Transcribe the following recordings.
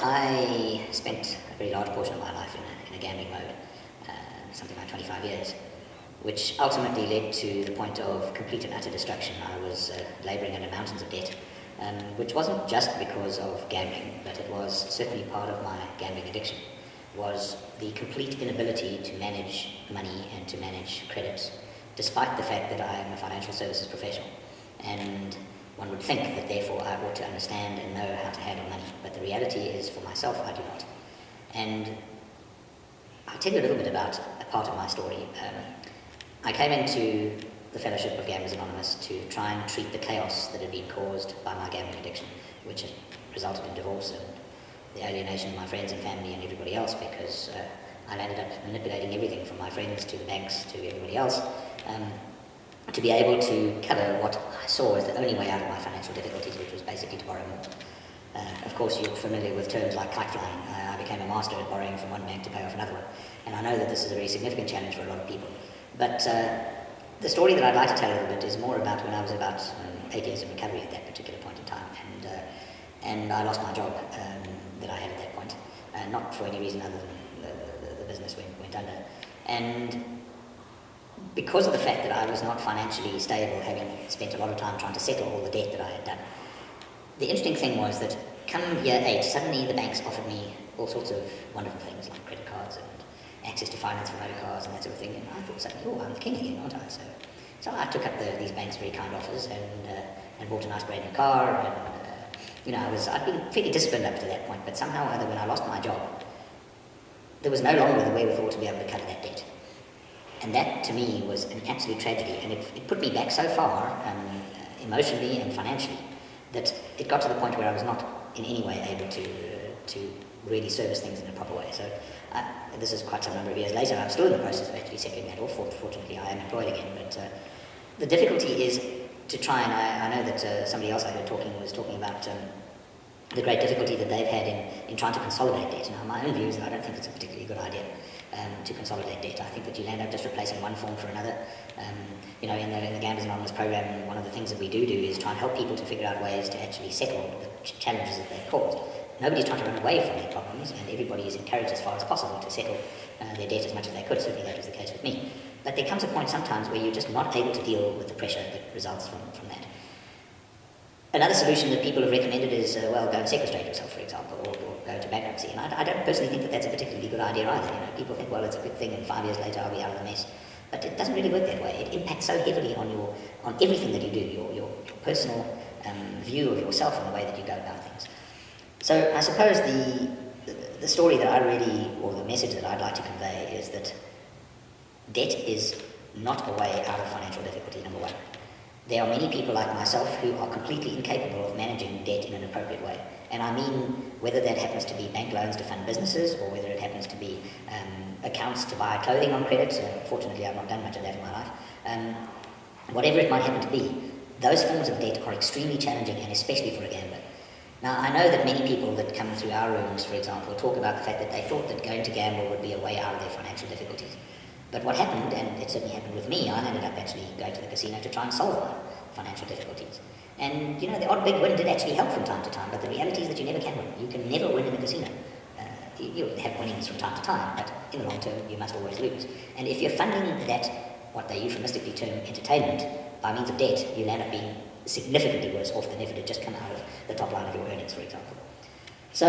I spent a very large portion of my life in a gambling mode, something like 25 years, which ultimately led to the point of complete and utter destruction. I was labouring under mountains of debt, which wasn't just because of gambling, but it was certainly part of my gambling addiction, was the complete inability to manage money and to manage credit, despite the fact that I am a financial services professional. And one would think that therefore I ought to understand and know how to handle money, but the reality is, for myself, I do not. And I'll tell you a little bit about a part of my story. I came into the Fellowship of Gamblers Anonymous to try and treat the chaos that had been caused by my gambling addiction, which had resulted in divorce and the alienation of my friends and family and everybody else, because I ended up manipulating everything from my friends to the banks to everybody else, to be able to cover what I saw as the only way out of my financial difficulties, which was basically to borrow more. Of course, you're familiar with terms like kite flying. I became a master at borrowing from one bank to pay off another one, and I know that this is a very significant challenge for a lot of people. But the story that I'd like to tell a little bit is more about when I was about 8 years in recovery at that particular point in time, and I lost my job that I had at that point, not for any reason other than the business went under. And because of the fact that I was not financially stable, having spent a lot of time trying to settle all the debt that I had done, the interesting thing was that come year 8, suddenly the banks offered me all sorts of wonderful things like credit cards and access to finance for motor cars and that sort of thing, and I thought suddenly, oh, I'm the king again, aren't I? So I took up these banks' very kind offers and bought a nice brand new car, and I'd been fairly disciplined up to that point, but somehow or other when I lost my job, there was no longer the wherewithal to be able to cover that debt. And that, to me, was an absolute tragedy, and it put me back so far, emotionally and financially, that it got to the point where I was not in any way able to really service things in a proper way. So this is quite some number of years later. I'm still in the process of actually settling that off. Fortunately, I am employed again, but the difficulty is to try, and I know that somebody else I heard was talking about the great difficulty that they've had in trying to consolidate debt. Now, my own view is that I don't think it's a particularly good idea to consolidate debt. I think that you'll end up just replacing one form for another. In the Gamblers Anonymous program, one of the things that we do is try and help people to figure out ways to actually settle the challenges that they've caused. Nobody's trying to run away from their problems, and everybody is encouraged as far as possible to settle their debt as much as they could. Certainly that was the case with me. But there comes a point sometimes where you're just not able to deal with the pressure that results from that. Another solution that people have recommended is, go and sequestrate yourself, for example, or go into bankruptcy. And I don't personally think that that's a particularly good idea either. People think, well, it's a good thing, and 5 years later I'll be out of the mess. But it doesn't really work that way. It impacts so heavily on everything that you do, your personal view of yourself and the way that you go about things. So I suppose the story that or the message that I'd like to convey is that debt is not a way out of financial difficulty, number one. There are many people like myself who are completely incapable of managing debt in an appropriate way. And I mean whether that happens to be bank loans to fund businesses, or whether it happens to be accounts to buy clothing on credit. Fortunately, I've not done much of that in my life. Whatever it might happen to be, those forms of debt are extremely challenging, and especially for a gambler. Now, I know that many people that come through our rooms, for example, talk about the fact that they thought that going to gamble would be a way out of their financial difficulties. But what happened, and it certainly happened with me, I ended up actually going to the casino to try and solve my financial difficulties. And, the odd big win did actually help from time to time, but the reality is that you never can win. You can never win in a casino. You'll have winnings from time to time, but in the long term, you must always lose. And if you're funding that, what they euphemistically term entertainment, by means of debt, you'll end up being significantly worse off than if it had just come out of the top line of your earnings, for example. So,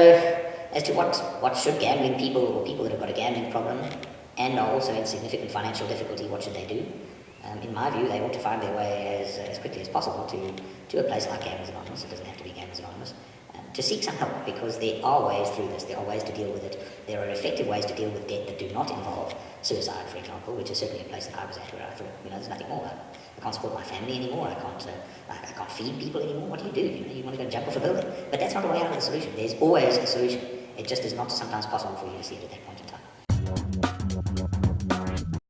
as to what should gambling people, or people that have got a gambling problem and are also in significant financial difficulty, what should they do? In my view, they ought to find their way as quickly as possible to a place like Gamblers Anonymous. It doesn't have to be Gamblers Anonymous. To seek some help, because there are ways through this. There are ways to deal with it. There are effective ways to deal with debt that do not involve suicide, for example, which is certainly a place that I was at, where I thought, there's nothing more. I can't support my family anymore. I can't feed people anymore. What do? You want to go jump off a building. But that's not a way out of the solution. There's always a solution. It just is not sometimes possible for you to see it at that point in time.